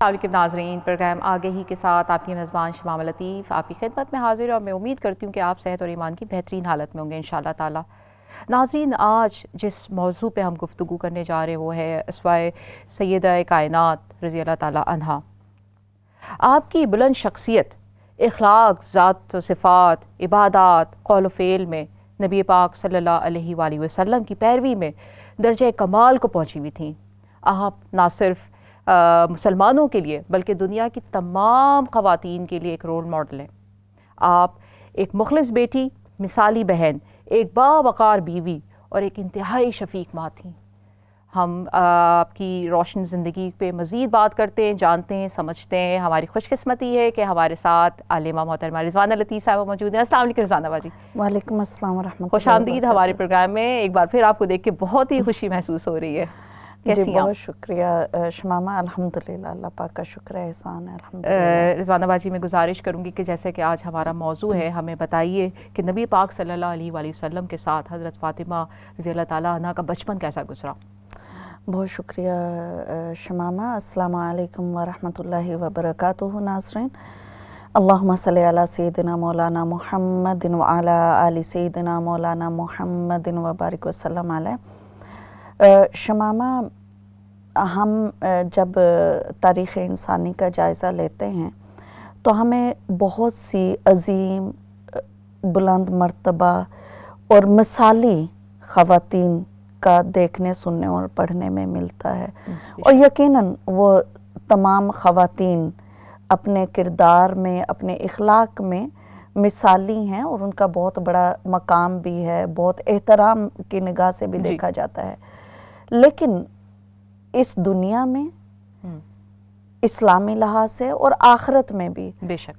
السلام علیکم ناظرین، پروگرام آگے ہی کے ساتھ آپ کی میزبان شمامہ لطیف آپ کی خدمت میں حاضر ہے اور میں امید کرتی ہوں کہ آپ صحت اور ایمان کی بہترین حالت میں ہوں گے انشاءاللہ تعالی۔ ناظرین، آج جس موضوع پہ ہم گفتگو کرنے جا رہے وہ ہے اسوائے سیدہ کائنات رضی اللہ تعالی عنہا۔ آپ کی بلند شخصیت، اخلاق، ذات و صفات، عبادات، قول و فعل میں نبی پاک صلی اللہ علیہ وآلہ وسلم کی پیروی میں درجہ کمال کو پہنچی ہوئی تھیں۔ آپ نہ صرف مسلمانوں کے لیے بلکہ دنیا کی تمام خواتین کے لیے ایک رول ماڈل ہیں۔ آپ ایک مخلص بیٹی، مثالی بہن، ایک باوقار بیوی اور ایک انتہائی شفیق ماں تھیں۔ ہم آپ کی روشن زندگی پہ مزید بات کرتے ہیں، جانتے ہیں، سمجھتے ہیں۔ ہماری خوش قسمتی ہے کہ ہمارے ساتھ عالمہ محترمہ رضوانہ لطیف صاحبہ موجود ہیں۔ السلام علیکم رضوانہ باجی۔ وعلیکم السلام ورحمۃ اللہ خوش آمدید ہمارے پروگرام میں۔ ایک بار پھر آپ کو دیکھ کے بہت ہی خوشی محسوس ہو رہی ہے۔ جی بہت شکریہ شمامہ، الحمدللہ، اللہ پاک کا شکر احسان ہے الحمدللہ۔ رضوانہ باجی میں گزارش کروں گی کہ جیسے کہ آج ہمارا موضوع ہے، ہمیں بتائیے کہ نبی پاک صلی اللہ علیہ وآلہ وسلم کے ساتھ حضرت فاطمہ رضی اللہ تعالیٰ عنہ کا بچپن کیسا گزرا؟ بہت شکریہ شمامہ۔ السلام علیکم ورحمۃ اللہ وبرکاتہ ناظرین۔ اللہم صلی علی سیدنا مولانا محمد وعلی آل سیدنا مولانا محمد وبارک وسلم علیہ۔ شمامہ، ہم جب تاریخ انسانی کا جائزہ لیتے ہیں تو ہمیں بہت سی عظیم، بلند مرتبہ اور مثالی خواتین کا دیکھنے، سننے اور پڑھنے میں ملتا ہے، اور یقیناً وہ تمام خواتین اپنے کردار میں، اپنے اخلاق میں مثالی ہیں اور ان کا بہت بڑا مقام بھی ہے، بہت احترام کی نگاہ سے بھی دیکھا جاتا ہے۔ لیکن اس دنیا میں اسلامی لحاظ سے اور آخرت میں بھی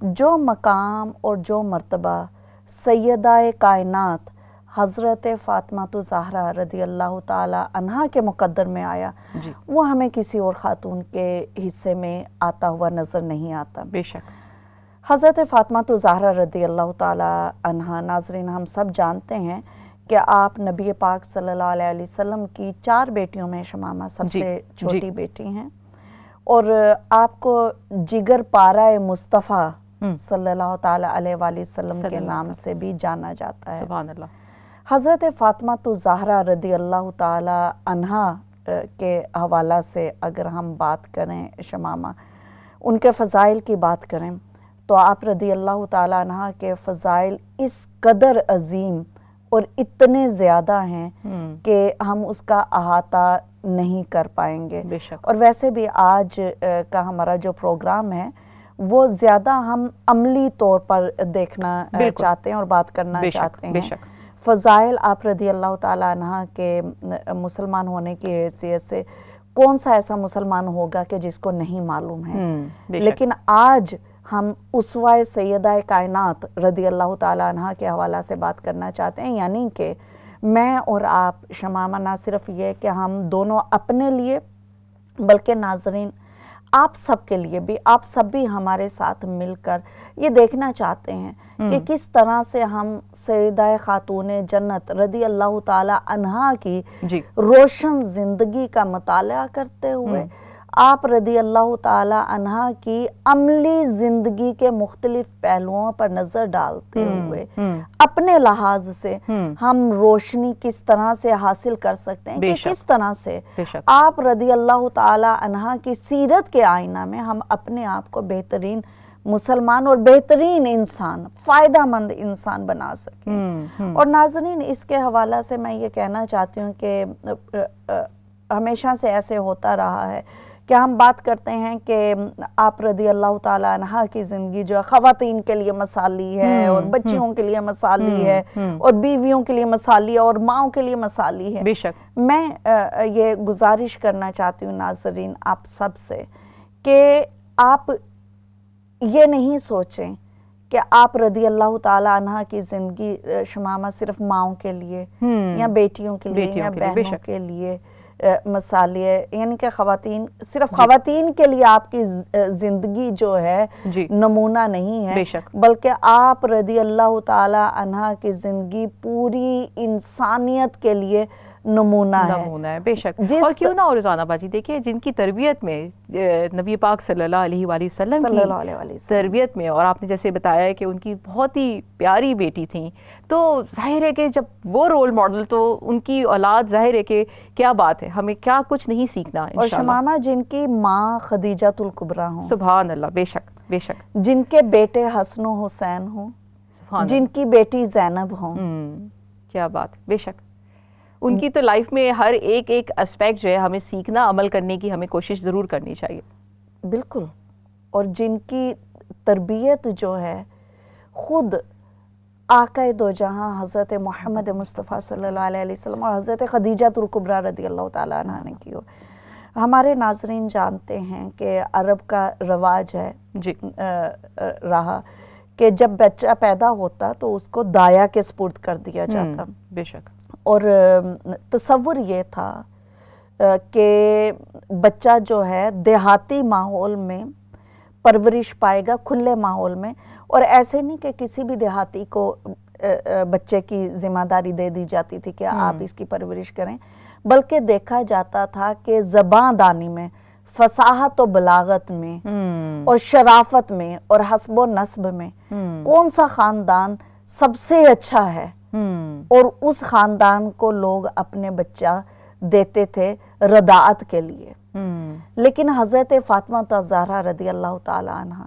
جو مقام اور جو مرتبہ سیدہ کائنات حضرت فاطمہ الزہرا رضی اللہ تعالی عنہا کے مقدر میں آیا، وہ ہمیں کسی اور خاتون کے حصے میں آتا ہوا نظر نہیں آتا۔ بے شک حضرت فاطمہ الزہرا رضی اللہ تعالی عنہا، ناظرین، ہم سب جانتے ہیں کہ آپ نبی پاک صلی اللہ علیہ وسلم کی 4 بیٹیوں میں شمامہ سب سے چھوٹی بیٹی ہیں، اور آپ کو جگر پارہ مصطفیٰ صلی اللہ تعالی علیہ وآلہ وسلم کے نام سے بھی جانا جاتا ہے۔ سبحان اللہ۔ حضرت فاطمہ الزہرا رضی اللہ تعالی عنہا کے حوالہ سے اگر ہم بات کریں شمامہ، ان کے فضائل کی بات کریں تو آپ رضی اللہ تعالی عنہا کے فضائل اس قدر عظیم اور اتنے زیادہ ہیں کہ ہم اس کا احاطہ نہیں کر پائیں گے۔ اور ویسے بھی آج کا ہمارا جو پروگرام ہے وہ زیادہ ہم عملی طور پر دیکھنا چاہتے ہیں اور بات کرنا چاہتے ہیں۔ فضائل آپ رضی اللہ تعالی عنہ کے مسلمان ہونے کی حیثیت سے کون سا ایسا مسلمان ہوگا کہ جس کو نہیں معلوم ہے، لیکن آج ہم اسوہ سیدہ کائنات رضی اللہ تعالی عنہ کے حوالہ سے بات کرنا چاہتے ہیں، یعنی کہ میں اور آپ شمامہ، نہ صرف یہ کہ ہم دونوں اپنے لیے بلکہ ناظرین آپ سب کے لیے بھی، آپ سب بھی ہمارے ساتھ مل کر یہ دیکھنا چاہتے ہیں کہ کس طرح سے ہم سیدہ خاتون جنت رضی اللہ تعالی عنہا کی روشن زندگی کا مطالعہ کرتے ہوئے آپ رضی اللہ تعالی عنہا کی عملی زندگی کے مختلف پہلوؤں پر نظر ڈالتے ہوئے اپنے لحاظ سے ہم روشنی کس طرح سے حاصل کر سکتے ہیں، کہ کس طرح سے آپ رضی اللہ تعالی عنہا کی سیرت کے آئینہ میں ہم اپنے آپ کو بہترین مسلمان اور بہترین انسان، فائدہ مند انسان بنا سکیں۔ اور ناظرین، اس کے حوالہ سے میں یہ کہنا چاہتی ہوں کہ ہمیشہ سے ایسے ہوتا رہا ہے کہ ہم بات کرتے ہیں کہ آپ رضی اللہ تعالی عنہا کی زندگی جو خواتین کے لیے مثالی ہے اور بچیوں کے لیے مثالی ہے اور بیویوں کے لیے مثالی ہے اور ماؤں کے لیے مثالی ہے۔ میں یہ گزارش کرنا چاہتی ہوں ناظرین آپ سب سے کہ آپ یہ نہیں سوچیں کہ آپ رضی اللہ تعالی عنہا کی زندگی شمامہ صرف ماؤں کے لیے یا بیٹیوں کے لیے یا بہنوں کے لیے مثالی ہے، یعنی کہ خواتین، صرف خواتین کے لیے آپ کی زندگی جو ہے نمونہ نہیں ہے، بلکہ آپ رضی اللہ تعالی عنہا کی زندگی پوری انسانیت کے لیے نمونہ ہے. نمونہ ہے بے شک. اور کیوں نہ ہو رضوانہ باجی، دیکھیے جن کی تربیت میں نبی پاک صلی اللہ علیہ وآلہ وسلم کی تربیت میں، اور آپ نے جیسے بتایا ہے کہ ان کی بہت ہی پیاری بیٹی تھیں، تو ظاہر ہے کہ جب وہ رول ماڈل، تو ان کی اولاد ظاہر ہے کہ کیا بات ہے، ہمیں کیا کچھ نہیں سیکھنا اور شمامہ جن کی ماں خدیجۃ الکبریٰ ہوں، سبحان اللہ، بے شک بے شک، جن کے بیٹے حسن و حسین ہوں، جن کی بیٹی زینب ہوں، کیا بات، بے شک. ان کی تو لائف میں ہر ایک اسپیکٹ جو ہے ہمیں سیکھنا، عمل کرنے کی ہمیں کوشش ضرور کرنی چاہیے. بالکل. اور جن کی تربیت جو ہے خود آقا دو جہاں حضرت محمد مصطفیٰ صلی اللہ علیہ وسلم اور حضرت خدیجۃ الکبریٰ رضی اللہ تعالیٰ عنہ نے کی ہو. ہمارے ناظرین جانتے ہیں کہ عرب کا رواج ہے جی رہا کہ جب بچہ پیدا ہوتا تو اس کو دایا کے سپرد کر دیا جاتا. بے شک. اور تصور یہ تھا کہ بچہ جو ہے دیہاتی ماحول میں پرورش پائے گا، کھلے ماحول میں، اور ایسے نہیں کہ کسی بھی دیہاتی کو بچے کی ذمہ داری دے دی جاتی تھی کہ آپ اس کی پرورش کریں، بلکہ دیکھا جاتا تھا کہ زبان دانی میں، فصاحت و بلاغت میں، اور شرافت میں، اور حسب و نسب میں کون سا خاندان سب سے اچھا ہے، اور اس خاندان کو لوگ اپنے بچہ دیتے تھے رضاعت کے لیے. لیکن حضرت فاطمہ الزہرا رضی اللہ تعالیٰ عنہ،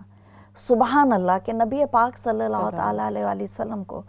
سبحان اللہ، کہ نبی پاک صلی اللہ تعالیٰ علیہ وسلم کو،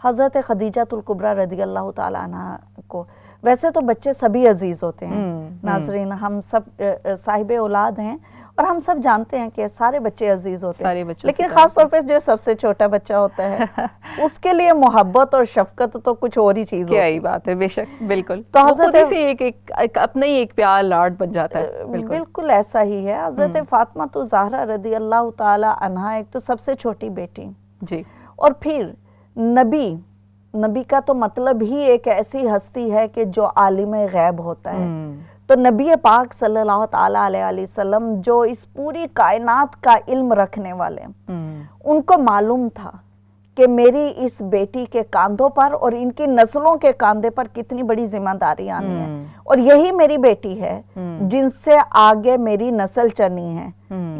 حضرت خدیجۃ الکبریٰ رضی اللہ تعالیٰ عنہ کو، ویسے تو بچے سبھی عزیز ہوتے ہیں ناظرین، ہم سب صاحب اولاد ہیں اور ہم سب جانتے ہیں کہ سارے بچے عزیز ہوتے ہیں، لیکن خاص طور پہ جو سب سے چھوٹا بچہ ہوتا ہے اس کے لیے محبت اور شفقت تو کچھ اور ہی چیز ہوتی ہے. کیا ہی بات ہے، بے شک، بالکل. تو حضرت سے ایک اپنا ہی ایک پیار لاڈ بن جاتا ہے. بالکل ایسا ہی ہے. حضرت فاطمہ الزہرا رضی اللہ تعالی عنہا ایک تو سب سے چھوٹی بیٹی، جی، اور پھر نبی کا تو مطلب ہی ایک ایسی ہستی ہے کہ جو عالم غیب ہوتا ہے. تو نبی پاک صلی اللہ تعالیٰ علیہ وسلم جو اس پوری کائنات کا علم رکھنے والے، ان کو معلوم تھا کہ میری اس بیٹی کے کاندھوں پر اور ان کی نسلوں کے کاندھے پر کتنی بڑی ذمہ داری آنی ہے، اور یہی میری بیٹی ہے جن سے آگے میری نسل چلنی ہے.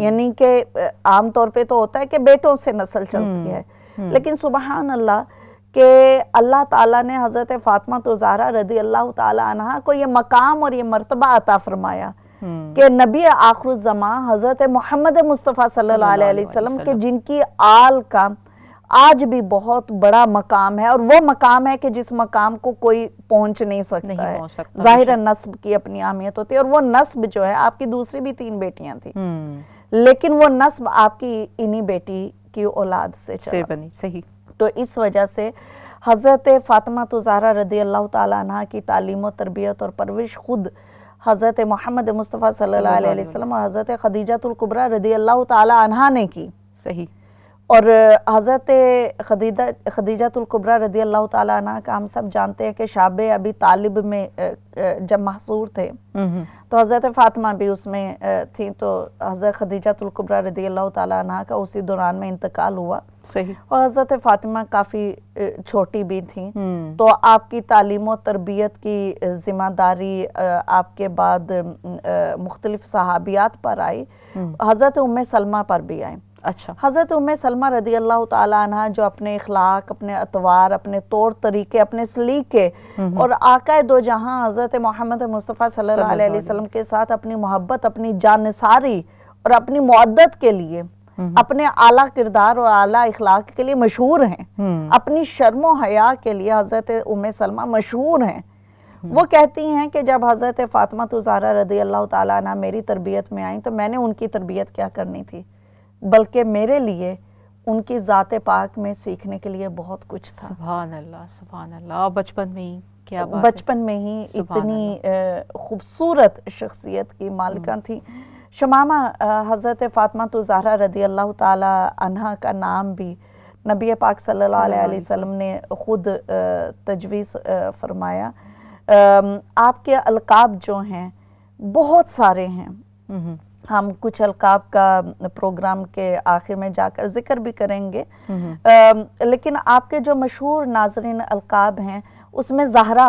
یعنی کہ عام طور پہ تو ہوتا ہے کہ بیٹوں سے نسل چلتی ہے، لیکن سبحان اللہ کہ اللہ تعالیٰ نے حضرت فاطمہ الزہرا رضی اللہ تعالیٰ عنہ کو یہ مقام اور یہ مرتبہ عطا فرمایا کہ نبی آخر الزمان حضرت محمد مصطفیٰ صلی اللہ علیہ وسلم کے جن کی آل کا آج بھی بہت بڑا مقام ہے، اور وہ مقام ہے کہ جس مقام کو کوئی پہنچ نہیں سکتا ہے. ظاہر نسب کی اپنی اہمیت ہوتی ہے، اور وہ نسب جو ہے، آپ کی دوسری بھی 3 بیٹیاں تھیں، لیکن وہ نسب آپ کی انہی بیٹی کی اولاد سے چلا. صحیح. تو اس وجہ سے حضرت فاطمہ الزہرا رضی اللہ تعالیٰ عنہ کی تعلیم و تربیت اور پرورش خود حضرت محمد مصطفیٰ صلی اللہ علیہ وسلم اور حضرت خدیجۃ الکبریٰ رضی اللہ تعالیٰ عنہ نے کی. صحیح. اور حضرت خدیجۃ الکبریٰ رضی اللہ تعالیٰ عنہ کا ہم سب جانتے ہیں کہ شعب ابی طالب میں جب محصور تھے تو حضرت فاطمہ بھی اس میں تھیں، تو حضرت خدیجۃ الکبریٰ رضی اللہ تعالیٰ عنہ کا اسی دوران میں انتقال ہوا. صحیح. اور حضرت فاطمہ کافی چھوٹی بھی تھیں، تو آپ کی تعلیم و تربیت کی ذمہ داری آپ کے بعد مختلف صحابیات پر آئی، حضرت ام سلمہ پر بھی آئی. اچھا. حضرت ام سلمہ رضی اللہ تعالیٰ عنہ جو اپنے اخلاق، اپنے اطوار، اپنے طور طریقے، اپنے سلیقے اور آقا دو جہاں حضرت محمد مصطفیٰ صلی اللہ علیہ وسلم کے ساتھ اپنی محبت، اپنی جانثاری اور اپنی معدت کے لیے، اپنے اعلیٰ کردار اور اعلیٰ اخلاق کے لیے مشہور ہیں، اپنی شرم و حیا کے لیے حضرت ام سلمہ مشہور ہیں. وہ کہتی ہیں کہ جب حضرت فاطمہ الزہرا رضی اللہ تعالیٰ عنہ میری تربیت میں آئیں تو میں نے ان کی تربیت کیا کرنی تھی، بلکہ میرے لیے ان کی ذات پاک میں سیکھنے کے لیے بہت کچھ تھا. سبحان اللہ، سبحان اللہ. بچپن میں ہی کیا بات ہے، بچپن میں ہی اتنی خوبصورت شخصیت کی مالکہ تھی. شمامہ، حضرت فاطمہ الزہرا رضی اللہ تعالی عنہ کا نام بھی نبی پاک صلی اللہ علیہ وسلم نے خود تجویز فرمایا. آپ کے القاب جو ہیں بہت سارے ہیں، ہم کچھ القاب کا پروگرام کے آخر میں جا کر ذکر بھی کریں گے، لیکن آپ کے جو مشہور ناظرین القاب ہیں اس میں زہرا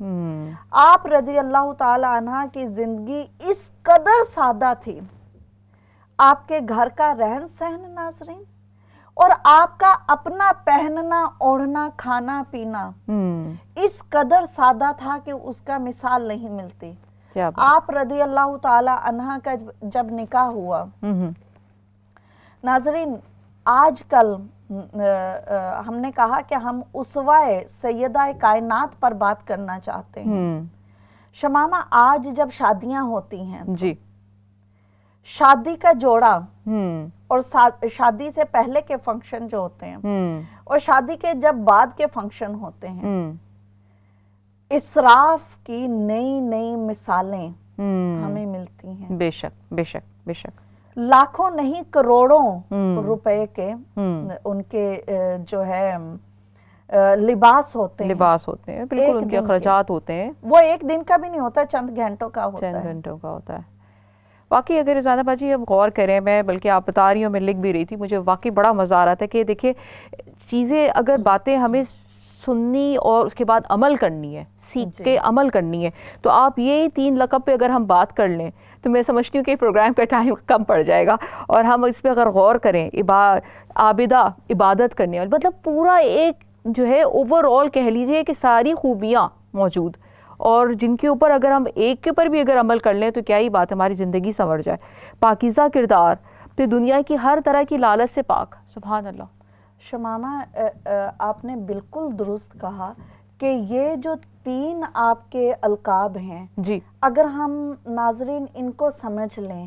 آپ رضی اللہ تعالی عنہ کی زندگی اس قدر سادہ تھی، آپ کے گھر کا رہن سہن ناظرین، اور آپ کا اپنا پہننا اوڑھنا کھانا پینا اس قدر سادہ تھا کہ اس کا مثال نہیں ملتی۔ آپ رضی اللہ تعالی عنہ کا جب نکاح ہوا، ناظرین آج کل ہم نے کہا کہ ہم اسوہ سیدہ کائنات پر بات کرنا چاہتے ہیں۔ شمامہ آج جب شادیاں ہوتی ہیں، جی، شادی کا جوڑا اور شادی سے پہلے کے فنکشن جو ہوتے ہیں اور شادی کے جب بعد کے فنکشن ہوتے ہیں، اسراف کی نئی نئی مثالیں ہمیں ملتی ہیں۔ بے شک بے شک بے شک، لاکھوں نہیں کروڑوں روپے کے ان کے جو ہے لباس ہوتے ہیں، بالکل ان کے اخراجات ہوتے ہیں، وہ ایک دن کا بھی نہیں ہوتا، چند گھنٹوں کا ہوتا ہے، چند گھنٹوں کا ہوتا ہے۔ واقعی اگر رضوانہ باجی اب غور کریں، میں بلکہ آپ بتا رہی ہوں میں لکھ بھی رہی تھی، مجھے واقعی بڑا مزہ آ رہا تھا کہ دیکھیں چیزیں اگر باتیں ہمیں سننی اور اس کے بعد عمل کرنی ہے، سیکھ کے عمل کرنی ہے، تو آپ یہ 3 لقب پہ اگر ہم بات کر لیں تو میں سمجھتی ہوں کہ پروگرام کا ٹائم کم پڑ جائے گا، اور ہم اس پہ اگر غور کریں، عابدہ عبادت کرنے والی، مطلب پورا ایک جو ہے اوور آل کہہ لیجئے کہ ساری خوبیاں موجود، اور جن کے اوپر اگر ہم ایک کے اوپر بھی اگر عمل کر لیں تو کیا ہی بات، ہماری زندگی سنور جائے۔ پاکیزہ کردار، پھر دنیا کی ہر طرح کی لالچ سے پاک، سبحان اللہ۔ شمامہ آپ نے بالکل درست کہا کہ یہ جو 3 آپ کے القاب ہیں، جی، اگر ہم ناظرین ان کو سمجھ لیں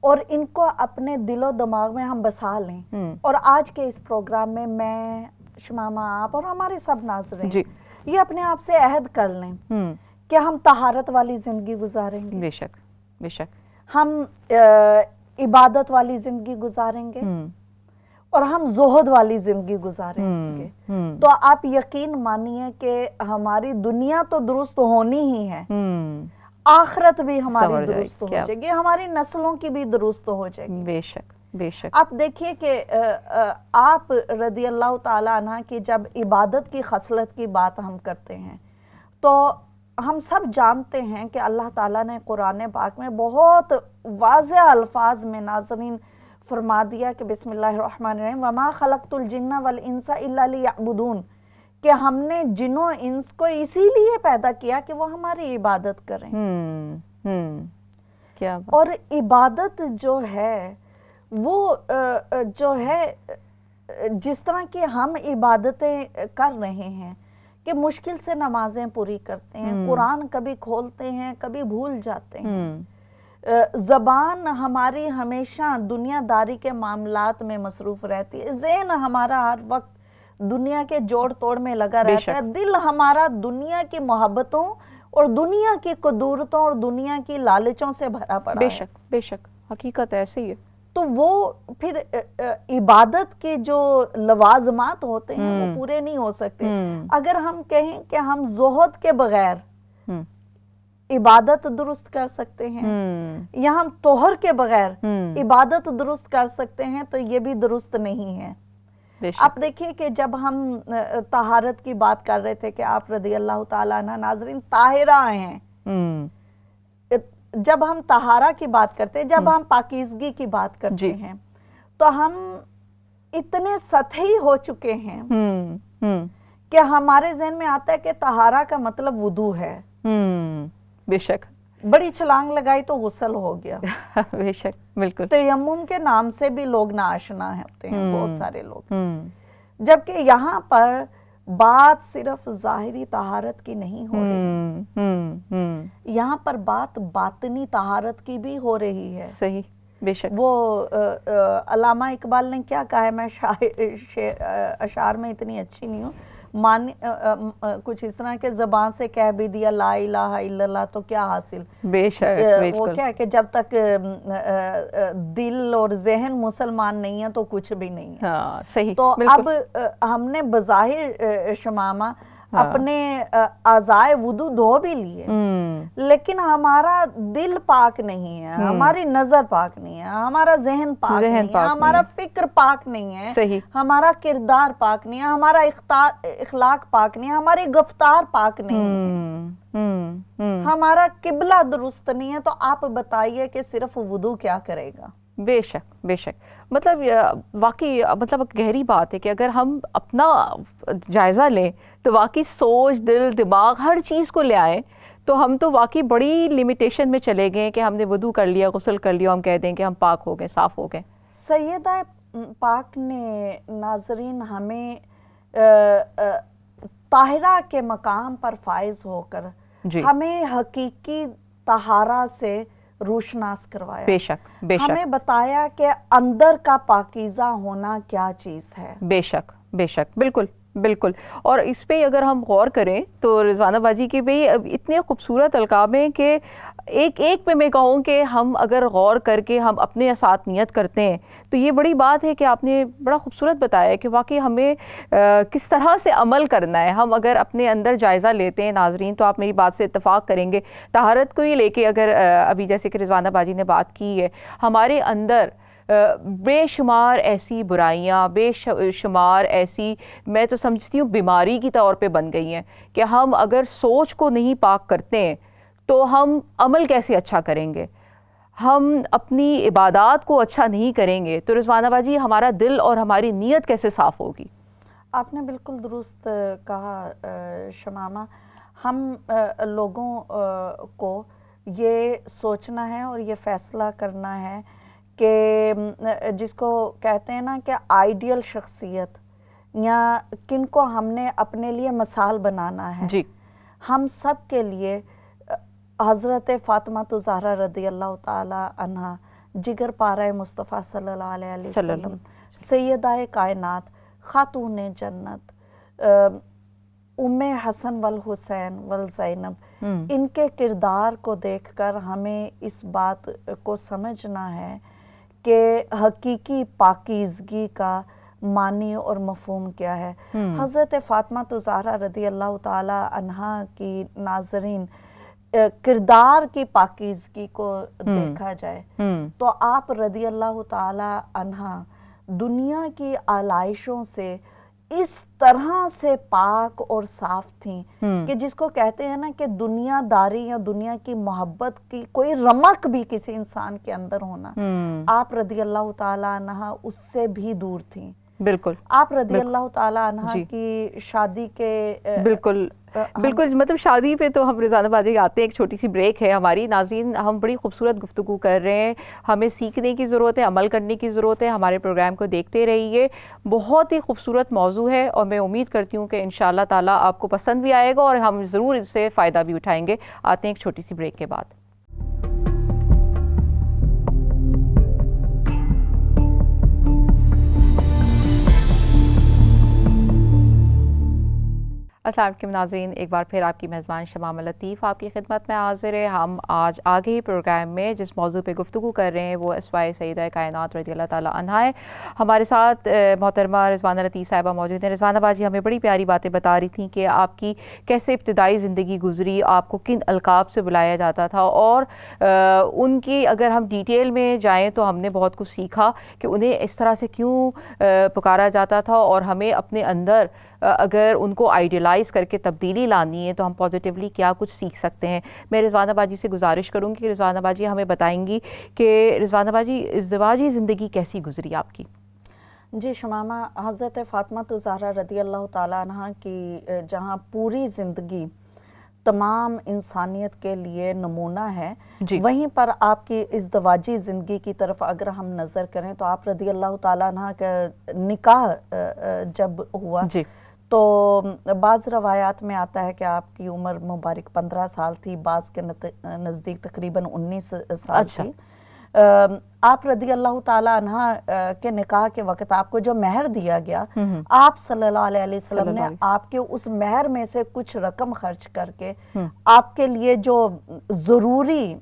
اور ان کو اپنے دل و دماغ میں ہم بسا لیں، اور آج کے اس پروگرام میں شمامہ آپ اور ہمارے سب ناظرین یہ اپنے آپ سے عہد کر لیں کہ ہم طہارت والی زندگی گزاریں گے، بے شک بے شک، ہم عبادت والی زندگی گزاریں گے، اور ہم زہد والی زندگی گزاریں گے، تو آپ یقین مانیے کہ ہماری دنیا تو درست ہونی ہی ہے، آخرت بھی ہماری درست ہو جائے گی، ہماری نسلوں کی بھی درست ہو جائے گی۔ بے شک بے شک۔ آپ دیکھیے کہ آپ رضی اللہ تعالیٰ عنہ کی جب عبادت کی خصلت کی بات ہم کرتے ہیں تو ہم سب جانتے ہیں کہ اللہ تعالیٰ نے قرآن پاک میں بہت واضح الفاظ میں ناظرین فرما دیا کہ بسم اللہ الرحمن الرحیم وَمَا خَلَقْتُ الْجِنَّ وَالْإِنسَ إِلَّا لِيَعْبُدُونَ، کہ ہم نے جن و انس کو اسی لیے پیدا کیا کہ وہ ہماری عبادت کریں۔ کیا اور عبادت جو ہے وہ جو ہے جس طرح کہ ہم عبادتیں کر رہے ہیں کہ مشکل سے نمازیں پوری کرتے ہیں، قرآن کبھی کھولتے ہیں کبھی بھول جاتے ہیں، زبان ہماری ہمیشہ دنیا داری کے معاملات میں مصروف رہتی ہے، ذہن ہمارا ہر وقت دنیا کے جوڑ توڑ میں لگا رہتا ہے، دل ہمارا دنیا کی محبتوں اور دنیا کی قدورتوں اور دنیا کی لالچوں سے بھرا پڑا ہے۔ بے شک بے شک، حقیقت ایسے ہی ہے۔ تو وہ پھر عبادت کے جو لوازمات ہوتے ہیں وہ پورے نہیں ہو سکتے۔ اگر ہم کہیں کہ ہم زہد کے بغیر عبادت درست کر سکتے ہیں یا ہم طہر کے بغیر عبادت درست کر سکتے ہیں تو یہ بھی درست نہیں ہے۔ آپ دیکھیے کہ جب ہم طہارت کی بات کر رہے تھے کہ آپ رضی اللہ تعالیٰ عنہ ناظرین طاہرہ ہیں، جب ہم طہارہ کی بات کرتے ہیں، جب ہم پاکیزگی کی بات کرتے ہیں تو ہم اتنے سطحی ہو چکے ہیں کہ ہمارے ذہن میں آتا ہے کہ طہارہ کا مطلب وضو ہے، بے شک، بڑی چھلانگ لگائی تو غسل ہو گیا، بے شک، بالکل۔ تیمم کے نام سے بھی لوگ ناآشنا ہوتے ہیں بہت سارے لوگ، جبکہ یہاں پر بات صرف ظاہری طہارت کی نہیں ہو رہی، یہاں پر بات باطنی طہارت کی بھی ہو رہی ہے۔ صحیح، بے شک۔ وہ علامہ اقبال نے کیا کہا ہے، میں اشعار میں اتنی اچھی نہیں ہوں، کچھ اس طرح کے زبان سے کہہ بھی دیا لا الہ الا اللہ تو کیا حاصل، بے شک، وہ کیا ہے کہ جب تک دل اور ذہن مسلمان نہیں ہے تو کچھ بھی نہیں ہے۔ ہاں صحیح، تو اب ہم نے بظاہر شمامہ اپنے اعضائے وضو دھو بھی لیے لیکن ہمارا دل پاک نہیں ہے، ہماری نظر پاک نہیں ہے، ہمارا ذہن پاک نہیں ہے، ہمارا فکر پاک نہیں ہے، ہمارا کردار پاک نہیں ہے، ہمارا اخلاق پاک نہیں ہے، ہماری گفتار پاک نہیں ہے۔ ہمارا قبلہ درست نہیں ہے تو آپ بتائیے کہ صرف وضو کیا کرے گا؟ بے شک بے شک، مطلب واقعی مطلب گہری بات ہے کہ اگر ہم اپنا جائزہ لیں تو واقعی سوچ، دل، دماغ ہر چیز کو لے آئیں تو ہم تو واقعی بڑی لیمیٹیشن میں چلے گئے کہ ہم نے وضو کر لیا، غسل کر لیا، ہم کہہ دیں کہ ہم پاک ہو گئے، صاف ہو گئے۔ سیدہ پاک نے ناظرین ہمیں طاہرہ کے مقام پر فائز ہو کر جی ہمیں حقیقی طہارہ سے روشناس کروایا، بے شک بے شک ہمیں بتایا کہ اندر کا پاکیزہ ہونا کیا چیز ہے۔ بے شک بے شک، بالکل بالکل۔ اور اس پہ اگر ہم غور کریں تو رضوانہ باجی کے بھی اتنے خوبصورت القاب ہیں کہ ایک پہ میں کہوں کہ ہم اگر غور کر کے ہم اپنے ساتھ نیت کرتے ہیں تو یہ بڑی بات ہے کہ آپ نے بڑا خوبصورت بتایا ہے کہ واقعی ہمیں کس طرح سے عمل کرنا ہے۔ ہم اگر اپنے اندر جائزہ لیتے ہیں ناظرین تو آپ میری بات سے اتفاق کریں گے، طہارت کو ہی لے کے اگر ابھی جیسے کہ رضوانہ باجی نے بات کی ہے، ہمارے اندر بے شمار ایسی برائیاں، بے شمار ایسی میں تو سمجھتی ہوں بیماری کی طور پہ بن گئی ہیں کہ ہم اگر سوچ کو نہیں پاک کرتے ہیں تو ہم عمل کیسے اچھا کریں گے، ہم اپنی عبادات کو اچھا نہیں کریں گے تو رضوانہ باجی ہمارا دل اور ہماری نیت کیسے صاف ہوگی؟ آپ نے بالکل درست کہا شمامہ، ہم لوگوں کو یہ سوچنا ہے اور یہ فیصلہ کرنا ہے کہ جس کو کہتے ہیں نا کہ آئیڈیل شخصیت، یا کن کو ہم نے اپنے لیے مثال بنانا ہے۔ جی ہم سب کے لیے حضرت فاطمہ الزہرا رضی اللہ تعالی عنہ، جگر پارہ مصطفیٰ صلی اللہ علیہ وسلم، سیدہ کائنات، خاتون جنت، ام حسن والحسین والزینب، ان کے کردار کو دیکھ کر ہمیں اس بات کو سمجھنا ہے کہ حقیقی پاکیزگی کا معنی اور مفہوم کیا ہے۔ حضرت فاطمہ الزہرا رضی اللہ تعالی عنہ کی ناظرین کردار کی پاکیزگی کو دیکھا جائے تو آپ رضی اللہ تعالی عنہ دنیا کی آلائشوں سے اس طرح سے پاک اور صاف تھیں کہ جس کو کہتے ہیں نا کہ دنیا داری یا دنیا کی محبت کی کوئی رمق بھی کسی انسان کے اندر ہونا، آپ رضی اللہ تعالی عنہ اس سے بھی دور تھیں۔ بالکل آپ رضی اللہ تعالی عنہ کی شادی کے بالکل بالکل، مطلب شادی پہ تو ہم رضوانہ باجی آتے ہیں، ایک چھوٹی سی بریک ہے ہماری۔ ناظرین ہم بڑی خوبصورت گفتگو کر رہے ہیں، ہمیں سیکھنے کی ضرورت ہے، عمل کرنے کی ضرورت ہے۔ ہمارے پروگرام کو دیکھتے رہیے، بہت ہی خوبصورت موضوع ہے اور میں امید کرتی ہوں کہ انشاءاللہ تعالیٰ آپ کو پسند بھی آئے گا اور ہم ضرور اس سے فائدہ بھی اٹھائیں گے۔ آتے ہیں ایک چھوٹی سی بریک کے بعد۔ السلام علیکم ناظرین، ایک بار پھر آپ کی میزبان شمامہ لطیف آپ کی خدمت میں حاضر ہے۔ ہم آج آگے ہی پروگرام میں جس موضوع پہ گفتگو کر رہے ہیں وہ اسوائے سیدہ کائنات رضی اللہ تعالیٰ عنہا ہے۔ ہمارے ساتھ محترمہ رضوانہ لطیف صاحبہ موجود ہیں۔ رضوانہ باجی ہمیں بڑی پیاری باتیں بتا رہی تھیں کہ آپ کی کیسے ابتدائی زندگی گزری، آپ کو کن القاب سے بلایا جاتا تھا، اور ان کی اگر ہم ڈیٹیل میں جائیں تو ہم نے بہت کچھ سیکھا کہ انہیں اس طرح سے کیوں پکارا جاتا تھا، اور ہمیں اپنے اندر اگر ان کو آئیڈیلائز کر کے تبدیلی لانی ہے تو ہم پازیٹیولی کیا کچھ سیکھ سکتے ہیں۔ میں رضوانہ باجی سے گزارش کروں گی کہ رضوانہ باجی ہمیں بتائیں گی کہ رضوانہ باجی ازدواجی زندگی کیسی گزری آپ کی؟ جی شمامہ، حضرت فاطمہ الزہرا رضی اللہ تعالیٰ عنہ کی جہاں پوری زندگی تمام انسانیت کے لیے نمونہ ہے، وہیں پر آپ کی ازدواجی زندگی کی طرف اگر ہم نظر کریں تو آپ رضی اللہ تعالیٰ عنہ کا نکاح جب ہوا تو بعض روایات میں آتا ہے کہ آپ کی عمر مبارک 15 سال تھی، بعض کے نزدیک تقریباً 19 سال تھی۔ آپ رضی اللہ تعالیٰ عنہ کے نکاح کے وقت آپ کو جو مہر دیا گیا، آپ صلی اللہ علیہ وسلم نے آپ کے اس مہر میں سے کچھ رقم خرچ کر کے آپ کے لیے جو ضروری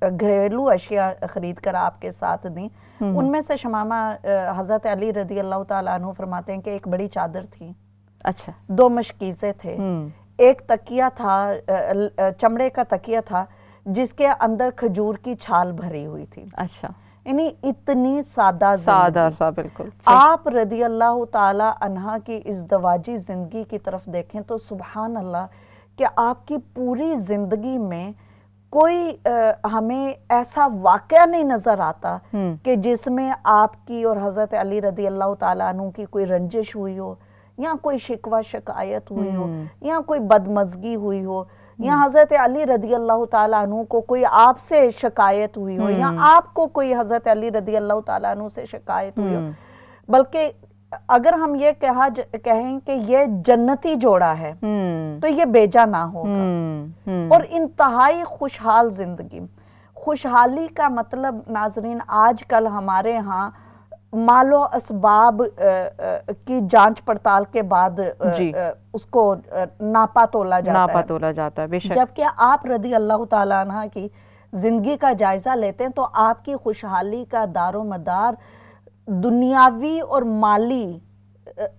گھریلو اشیاء خرید کر آپ کے ساتھ دیں، ان میں سے شمامہ حضرت علی رضی اللہ تعالیٰ عنہ فرماتے ہیں کہ ایک بڑی چادر تھی، اچھا 2 مشکیزیں تھے، ایک تکیہ تھا، چمڑے کا تکیہ تھا جس کے اندر کھجور کی چھال بھری ہوئی تھی۔ اچھا، یعنی اتنی سادہ سادہ زندگی۔ بالکل۔ آپ رضی اللہ تعالی عنہ کی ازدواجی زندگی کی طرف دیکھیں تو سبحان اللہ کہ آپ کی پوری زندگی میں کوئی ہمیں ایسا واقعہ نہیں نظر آتا کہ جس میں آپ کی اور حضرت علی رضی اللہ تعالیٰ عنہ کی کوئی رنجش ہوئی ہو، یا کوئی شکوہ شکایت ہوئی ہو، یا کوئی بدمزگی ہوئی ہو، یا حضرت علی رضی اللہ تعالیٰ عنہ کو کوئی آپ سے شکایت ہوئی ہو، یا آپ کو کوئی حضرت علی رضی اللہ تعالیٰ عنہ سے شکایت ہوئی ہو. بلکہ اگر ہم یہ کہیں کہ یہ جنتی جوڑا ہے تو یہ بیجا نہ ہوگا. اور انتہائی خوشحال زندگی. خوشحالی کا مطلب ناظرین آج کل ہمارے ہاں مال و اسباب کی جانچ پڑتال کے بعد اس کو ناپا تولا جاتا ہے. بے شک. جبکہ آپ رضی اللہ تعالیٰ عنہ کی زندگی کا جائزہ لیتے ہیں تو آپ کی خوشحالی کا دار و مدار دنیاوی اور مالی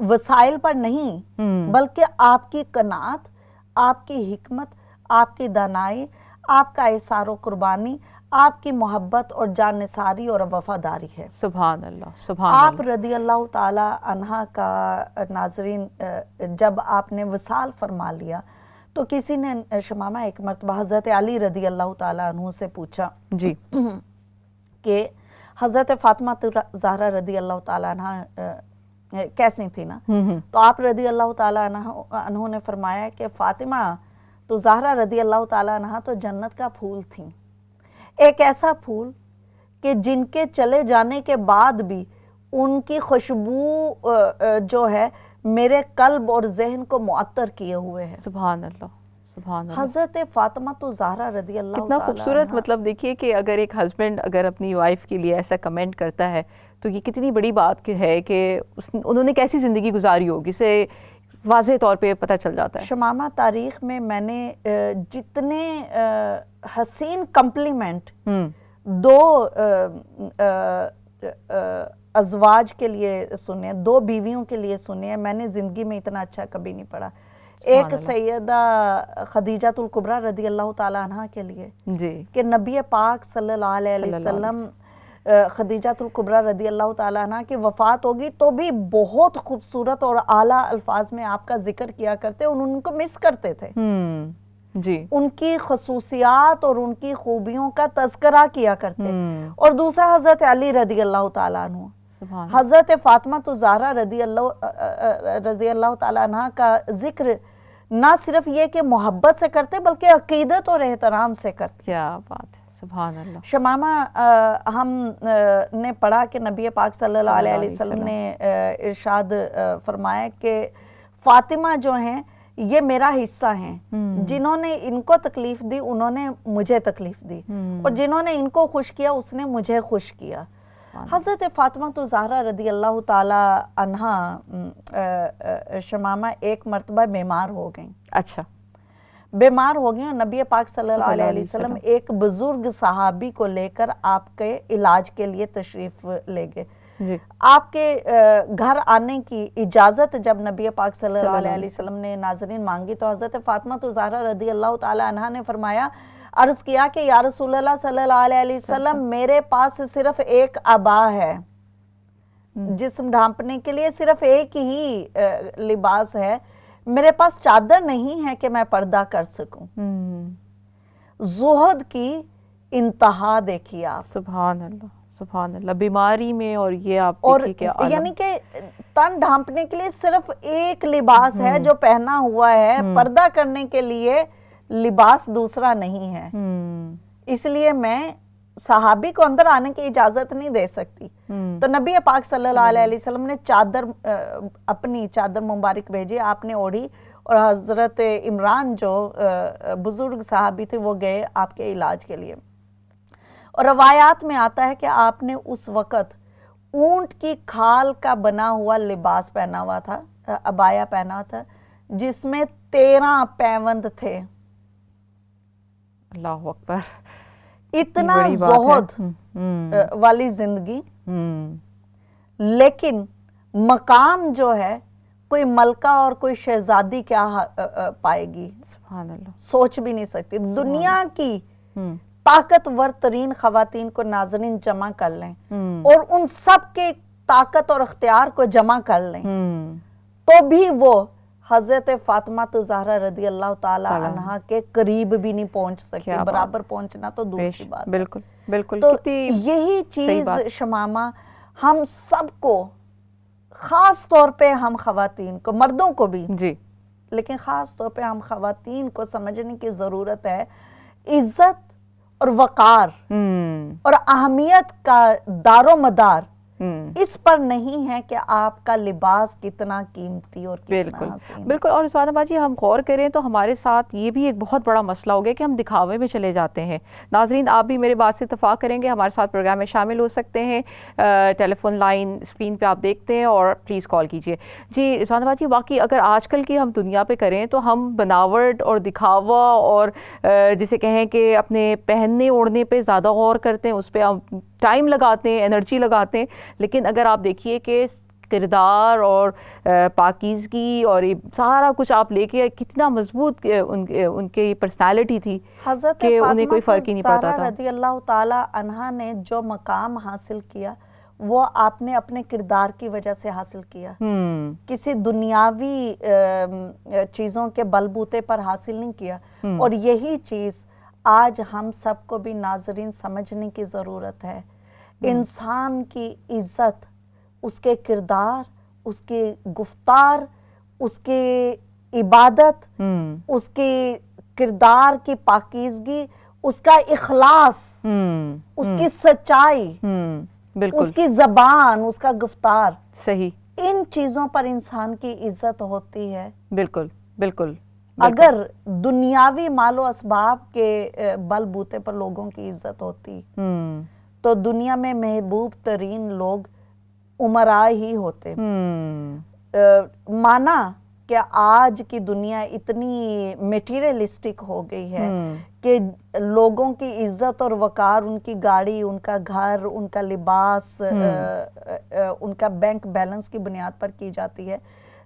وسائل پر نہیں، بلکہ آپ کی قناعت، آپ کی حکمت، آپ کی دانائی، آپ کا احسار و قربانی، آپ کی محبت اور جان نثاری اور وفاداری ہے. سبحان اللہ، سبحان اللہ. آپ رضی اللہ تعالی عنہ کا ناظرین جب آپ نے وصال فرما لیا تو کسی نے شمامہ ایک مرتبہ حضرت علی رضی اللہ تعالی عنہ سے پوچھا جی کہ حضرت فاطمہ زہرا رضی اللہ تعالیٰ عنہ کیسی تھی نا. تو آپ رضی اللہ تعالیٰ عنہ نے فرمایا کہ فاطمہ تو زہرا رضی اللہ تعالیٰ عنہ تو جنت کا پھول تھیں، ایک ایسا پھول کہ جن کے چلے جانے کے بعد بھی ان کی خوشبو جو ہے میرے قلب اور ذہن کو معطر کیے ہوئے ہے. سبحان اللہ، سبحان اللہ. حضرت فاطمہ تو زہرا رضی اللہ کتنا تعالیٰ خوبصورت. مطلب دیکھیے کہ اگر ایک ہسبینڈ اگر اپنی وائف کے لیے ایسا کمنٹ کرتا ہے تو یہ کتنی بڑی بات ہے کہ انہوں نے کیسی زندگی گزاری ہوگی، اسے واضح طور پہ پتہ چل جاتا ہے. شمامہ تاریخ میں میں نے جتنے حسین کمپلیمنٹ دو ازواج کے لیے سنے، دو بیویوں کے لیے سنے، میں نے زندگی میں اتنا اچھا کبھی نہیں پڑھا. ایک سیدہ خدیجہ الکبریٰ رضی اللہ تعالیٰ عنہ کے لیے کہ نبی پاک صلی اللہ علیہ وسلم خدیجہ الکبریٰ رضی اللہ تعالیٰ عنہ کی وفات ہوگی تو بھی بہت خوبصورت اور اعلیٰ الفاظ میں آپ کا ذکر کیا کرتے، ان کو مس کرتے تھے. ان کی خصوصیات اور ان کی خوبیوں کا تذکرہ کیا کرتے. اور دوسرا حضرت علی رضی اللہ تعالیٰ عنہ. حضرت فاطمہ تو زہرا رضی اللہ تعالیٰ عنہ کا ذکر نہ صرف یہ کہ محبت سے کرتے بلکہ عقیدت اور احترام سے کرتے. کیا بات ہے، سبحان اللہ. شمامہ ہم نے پڑھا کہ نبی پاک صلی اللہ علیہ وسلم نے ارشاد فرمایا کہ فاطمہ جو ہیں یہ میرا حصہ ہیں، جنہوں نے ان کو تکلیف دی انہوں نے مجھے تکلیف دی، اور جنہوں نے ان کو خوش کیا اس نے مجھے خوش کیا. حضرت فاطمہ تو زہرا رضی اللہ تعالی عنہ شمامہ ایک مرتبہ بیمار ہو گئیں. اچھا. بیمار ہو گئیں اور نبی پاک صلی اللہ علیہ وسلم ایک بزرگ صحابی کو لے کر آپ کے علاج کے لیے تشریف لے گئے. آپ کے گھر آنے کی اجازت جب نبی پاک صلی اللہ علیہ وسلم نے ناظرین مانگی تو حضرت فاطمہ تو زہرا رضی اللہ تعالی عنہ نے فرمایا، عرض کیا کہ یا رسول اللہ صلی اللہ علیہ وسلم میرے پاس صرف ایک عبا ہے، جسم ڈھانپنے کے لیے صرف ایک ہی لباس ہے، میرے پاس چادر نہیں ہے کہ میں پردہ کر سکوں. زہد کی انتہا دیکھیے آپ. سبحان اللہ، سبحان اللہ. بیماری میں اور یہ آپ دیکھیے کیا عالم. یعنی کہ تن ڈھانپنے کے لیے صرف ایک لباس ہے جو پہنا ہوا ہے، پردہ کرنے کے لیے لباس دوسرا نہیں ہے. اس لیے میں صحابی کو اندر آنے کی اجازت نہیں دے سکتی. تو نبی پاک صلی اللہ علیہ وسلم نے اپنی چادر مبارک بھیجی، آپ نے اوڑھی، اور حضرت عمران جو بزرگ صحابی تھے وہ گئے آپ کے علاج کے لیے. اور روایات میں آتا ہے کہ آپ نے اس وقت اونٹ کی کھال کا بنا ہوا لباس پہنا ہوا تھا، عبایا پہنا تھا، جس میں 13 پیوند تھے. اللہ اکبر. اتنا زہد والی زندگی، لیکن مقام جو ہے کوئی ملکہ اور کوئی شہزادی کیا پائے گی. سبحان اللہ. سوچ بھی نہیں سکتی. دنیا کی طاقتور ترین خواتین کو ناظرین جمع کر لیں اور ان سب کے طاقت اور اختیار کو جمع کر لیں تو بھی وہ حضرت فاطمہ زہرا رضی اللہ تعالی عنہا کے قریب بھی نہیں پہنچ سکتی, برابر پہنچنا تو دور کی بات. بالکل بالکل. تو یہی چیز شمامہ ہم سب کو, خاص طور پہ ہم خواتین کو, مردوں کو بھی جی, لیکن خاص طور پہ ہم خواتین کو سمجھنے کی ضرورت ہے عزت اور وقار اور اہمیت کا دار و مدار اس پر نہیں ہے کہ آپ کا لباس کتنا قیمتی اور کتنا حسین. بالکل. اور رضوانہ باجی ہم غور کریں تو ہمارے ساتھ یہ بھی ایک بہت بڑا مسئلہ ہو گیا کہ ہم دکھاوے میں چلے جاتے ہیں. ناظرین آپ بھی میرے بات سے اتفاق کریں گے, ہمارے ساتھ پروگرام میں شامل ہو سکتے ہیں, ٹیلی فون لائن اسکرین پہ آپ دیکھتے ہیں اور پلیز کال کیجئے. جی رضوانہ باجی, واقعی اگر آج کل کی ہم دنیا پہ کریں تو ہم بناوٹ اور دکھاوا اور جسے کہیں کہ اپنے پہننے اوڑھنے پہ زیادہ غور کرتے ہیں, اس پہ ہم ٹائم لگاتے ہیں, انرجی لگاتے ہیں. لیکن اگر آپ دیکھیے کہ کردار اور پاکیزگی اور سارا کچھ آپ لے کے کتنا مضبوط ان کی پرسنالٹی تھی کہ انہیں کوئی فرق ہی نہیں پڑتا تھا. حضرت فاطمہ رضی اللہ تعالی عنہا نے جو مقام حاصل کیا وہ آپ نے اپنے کردار کی وجہ سے حاصل کیا, کسی دنیاوی چیزوں کے بلبوتے پر حاصل نہیں کیا. اور یہی چیز آج ہم سب کو بھی ناظرین سمجھنے کی ضرورت ہے. انسان کی عزت اس کے کردار, اس کے گفتار, اس کے عبادت, اس کے کردار کی پاکیزگی, اس کا اخلاص, اس کی سچائی, اس کی زبان, اس کا گفتار, صحیح, ان چیزوں پر انسان کی عزت ہوتی ہے. بالکل بالکل. اگر دنیاوی مال و اسباب کے بل بوتے پر لوگوں کی عزت ہوتی تو دنیا میں محبوب ترین لوگ امراء ہی ہوتے. مانا کہ آج کی دنیا اتنی میٹیریلسٹک ہو گئی ہے کہ لوگوں کی عزت اور وقار, ان کی گاڑی, ان کا گھر, ان کا لباس, ان کا بینک بیلنس کی بنیاد پر کی جاتی ہے,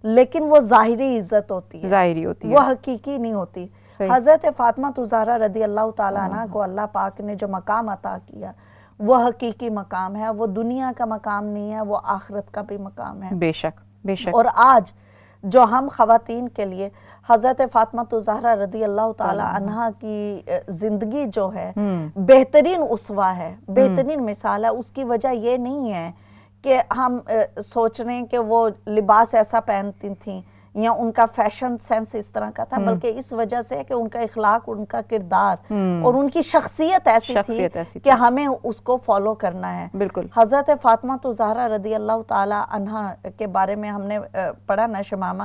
لیکن وہ ظاہری عزت ہوتی ہے, وہ حقیقی نہیں ہوتی. حضرت فاطمہ زہرا رضی اللہ تعالیٰ عنہ کو اللہ پاک نے جو مقام عطا کیا وہ حقیقی مقام ہے, وہ دنیا کا مقام نہیں ہے, وہ آخرت کا بھی مقام ہے. بے شک بے شک. اور آج جو ہم خواتین کے لیے حضرت فاطمہ زہرا رضی اللہ تعالی عنہا کی زندگی جو ہے بہترین اسوہ ہے, بہترین مثال ہے. اس کی وجہ یہ نہیں ہے کہ ہم سوچ رہے ہیں کہ وہ لباس ایسا پہنتی تھیں یا ان کا فیشن سینس اس طرح کا تھا, بلکہ اس وجہ سے کہ ان کا اخلاق, ان کا کردار اور ان کی شخصیت ایسی تھی کہ ہمیں اس کو فالو کرنا ہے. بالکل. حضرت فاطمہ زہرا رضی اللہ تعالی عنہا کے بارے میں ہم نے پڑھا نا شمامہ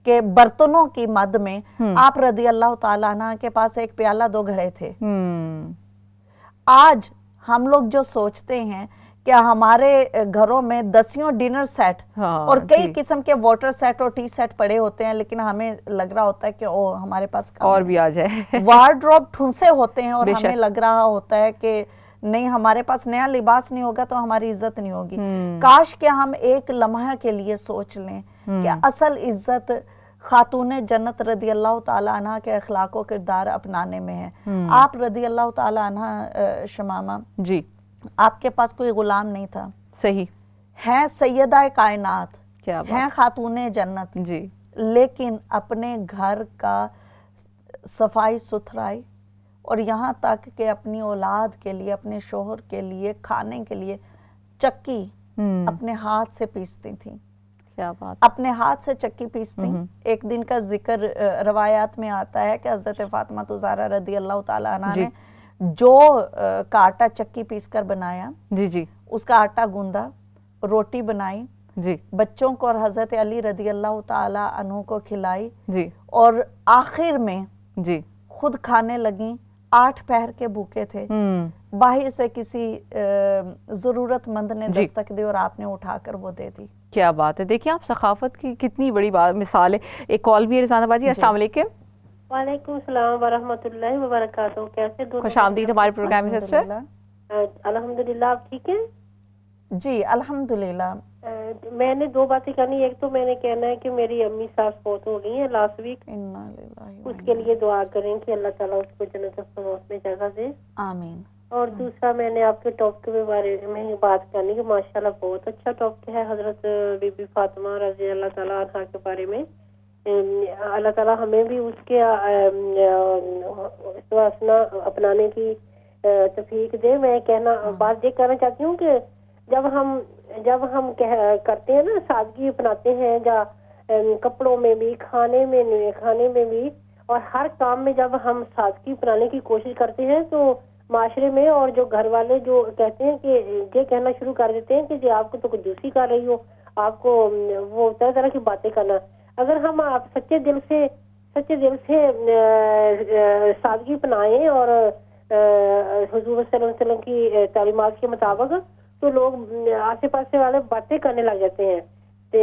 کہ برتنوں کی مد میں آپ رضی اللہ تعالی عنہ کے پاس ایک پیالہ 2 گھڑے تھے. آج ہم لوگ جو سوچتے ہیں کہ ہمارے گھروں میں 10 ڈنر سیٹ اور کئی قسم کے واٹر سیٹ اور ٹی سیٹ پڑے ہوتے ہیں, لیکن ہمیں لگ رہا ہوتا ہے کہ ہمارے پاس اور بھی آ جائے. وارڈروب ٹھونسے ہوتے ہیں اور ہمیں لگ رہا ہوتا ہے کہ نہیں, ہمارے پاس نیا لباس نہیں ہوگا تو ہماری عزت نہیں ہوگی. کاش کہ ہم ایک لمحہ کے لیے سوچ لیں کہ اصل عزت خاتون جنت رضی اللہ تعالی عنہ کے اخلاق و کردار اپنانے میں ہے. آپ رضی اللہ تعالی عنہ شمامہ, جی, آپ کے پاس کوئی غلام نہیں تھا. صحیح. ہیں سیدہ کائنات, ہیں خاتون جنت, جی, لیکن اپنے گھر کا صفائی ستھرائی اور یہاں تک کہ اپنی اولاد کے لیے, اپنے شوہر کے لیے, کھانے کے لیے چکی اپنے ہاتھ سے پیستی تھیں. کیا بات, اپنے ہاتھ سے چکی پیستی. ایک دن کا ذکر روایات میں آتا ہے کہ حضرت فاطمہ زہرا رضی اللہ تعالی عنہ نے جو کا آٹا چکی پیس کر بنایا, جی جی, اس کا آٹا گوندا, روٹی بنائی, جی, بچوں کو اور حضرت علی رضی اللہ تعالی عنہ کو کھلائی, جی, اور آخر میں جی, خود کھانے لگیں. 8 پہر کے بھوکے تھے, باہر سے کسی ضرورت مند نے دستک دی اور آپ نے اٹھا کر وہ دے دی. کیا بات ہے. دیکھیں آپ ثقافت کی کتنی بڑی مثال ہے. ایک کال بھی ہے رضوانہ باجی. السلام علیکم. وعلیکم السلام ورحمۃ اللہ وبرکاتہ. کیسے دونوں؟ خوش آمدید ہمارے پروگرام میں سسٹر. الحمدللہ, آپ ٹھیک ہیں؟ جی الحمدللہ. میں نے 2 باتیں کرنی. ایک تو میں نے کہنا ہے کہ میری امی ساس فوت ہو گئی ہیں لاسٹ ویک, اس کے لیے دعا کریں کہ اللہ تعالیٰ اس کو جنت الفردوس میں جگہ دے. آمین. اور دوسرا میں نے آپ کے ٹاپک کے بارے میں بات کرنی کہ ماشاءاللہ بہت اچھا ٹاپک ہے حضرت بی بی فاطمہ رضی اللہ تعالیٰ عنہا کے بارے میں, اللہ تعالیٰ ہمیں بھی اس کے واسطہ اپنانے کی توفیق دے. میں بات یہ کہنا چاہتی ہوں کہ جب ہم کرتے ہیں نا سادگی اپناتے ہیں، یا کپڑوں میں بھی، کھانے میں بھی، اور ہر کام میں جب ہم سادگی اپنانے کی کوشش کرتے ہیں تو معاشرے میں اور جو گھر والے جو کہتے ہیں کہ یہ کہنا شروع کر دیتے ہیں کہ جی آپ کو تو کنجوسی کر رہی ہو، آپ کو وہ طرح طرح کی باتیں کرنا. اگر ہم آپ سچے دل سے سادگی اپنائیں اور حضور صلی اللہ علیہ وسلم کی تعلیمات کے مطابق، تو لوگ آسے پاسے والے باتیں کرنے لگ جاتے ہیں. تو